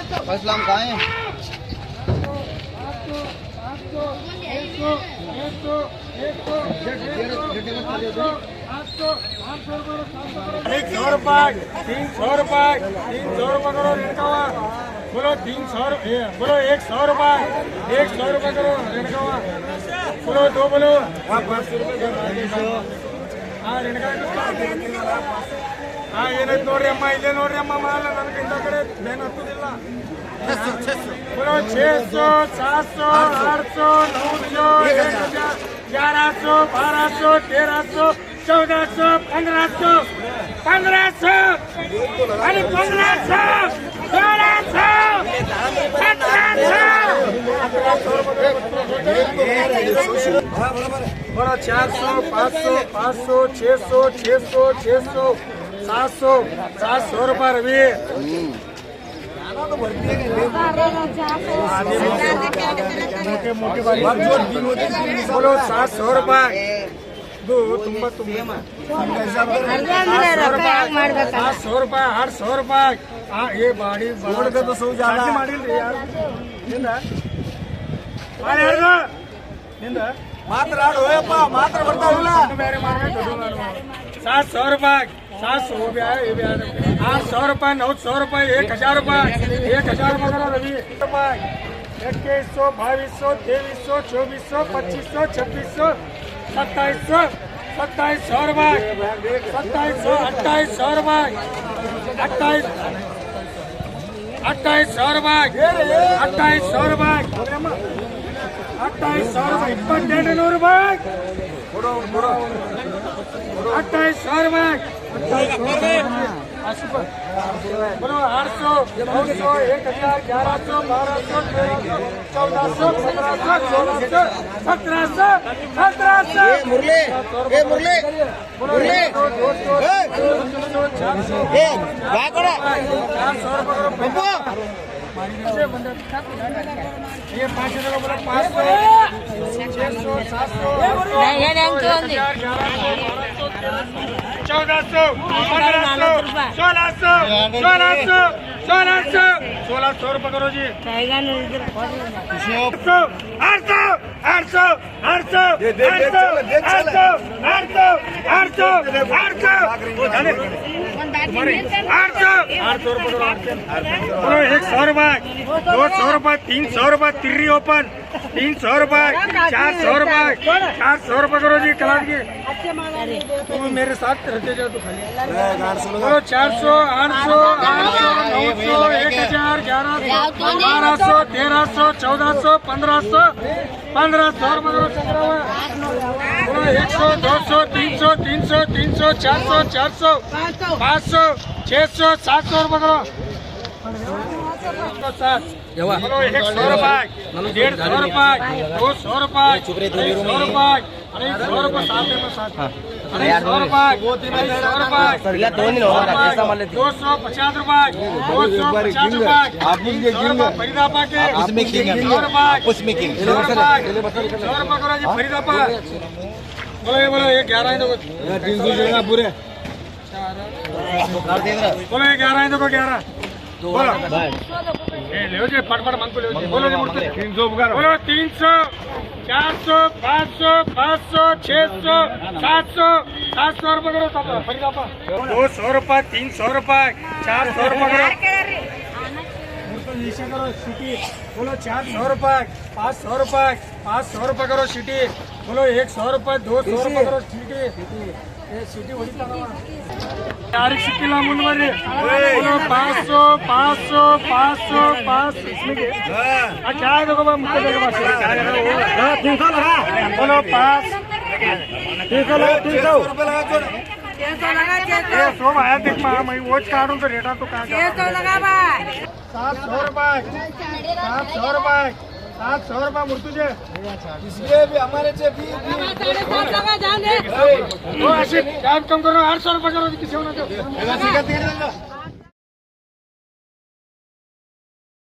इस्लाम कहाँ है? एक 100 रुपये 300 रुपये 300 रुपये करो रेणकावा बोलो 300 बोलो 100 रुपये 100 रुपये करो रेणकावा बोलो 2 बोलो 500 रुपये रेणका ಏನೈತೆ ನೋಡ್ರಿ ಅಮ್ಮ ಇಲ್ಲೇ ನೋಡ್ರಿ ಅಮ್ಮ ಮಾಲ ನನಗೆ ಇಂಥ ಕಡೆ ಬೇನ್ ಹತ್ತುದಿಲ್ಲ बोलो 600 700 800 900 1100 1200 1300 1400 1500 1500 अरे 1500 1600 बोलो 400 500 500 600 600 600 700 700 रुपये रवि बोलो 700 रुपये दो ತುಂಬ 700 रुपये 800 रुपये ये बाड़ी तो सौ ज्यादा ಮಾಡಿಲ್ರಿ ಯಾರು ನಿಂದ ಮಾತಾಡು ಹೋಯಪ್ಪ ಮಾತ್ರ ಬರ್ತಾವಲ್ಲ ಬೇರೆ ಮಾಡಬೇಕು 700 रुपये 700 हो गया ये भी 800 रुपये 900 रुपये 1000 रुपये 1000 रुपये करो रवि 2100 2200 2300 2400 2500 2600 2700 रुपये 2700 2800 रुपये 2800 रुपये 2800 रुपये 2800 रुपये 2200 रुपये 2800 रुपये बोलो 800 900 1000 1100 1200 1300 1400 1500 1700 मुरली मुरली मुरली ये 500 बोलो 500 600 700 1400 1500 1600 रुपये करो जी 800 रुपये 200 रुपये 300 रुपये 3 ओपन 300 रुपये 400 रुपये 400 रुपये करो जी कलाट की तुम मेरे साथ रहते जाओ तो खाली 400 800 900 1000 1100 1200 1300 1400 1500 रुपये करो 100 200 300 300 300 400 400 500 600 700 रुपये करो 100 रुपये 150 रुपये 200 रुपये 100 रुपये 100 रुपये 250 रुपये 250 रुपये 250 रुपये फरीदाबाद के उसमें किंग 100 रुपये करो जी फरीदाबाद बोलो ये 11 है तो 300 देना पूरे बोलो ये 11 है तो 11 बोलो ले जी पटपट मन को ले बोलो जी मुड़ते 300 बोलो 300 400 500 500 600 700 700 रुपये करो फरीदाबाद 200 रुपये 300 रुपये 400 रुपये करो करो सिटी बोलो 400 रुपये 500 रुपये 500 रुपये करो सिटी बोलो 100 रुपये 200 रुपये करो सिटी सिटी ಹೊಡಿತಾ ಯಾರಿಗೆ ಸಿಕ್ಕಿಲ್ಲ ಮುಂದುವರಿ बोलो 500 500 500 500 इसमें क्या है देखो मुझे देखो बस 300 लगा बोलो 5 300 लगा 300 रुपए लगा 600 लगा 600 आया देख मैं वोट काटूं तो रेटा तो कहां 600 लगा भाई 700 रुपये 700 रुपये 700 रुपये मुर्तुजे इसलिए भी हमारे से भी कम करो 800 रुपये करो किसी होना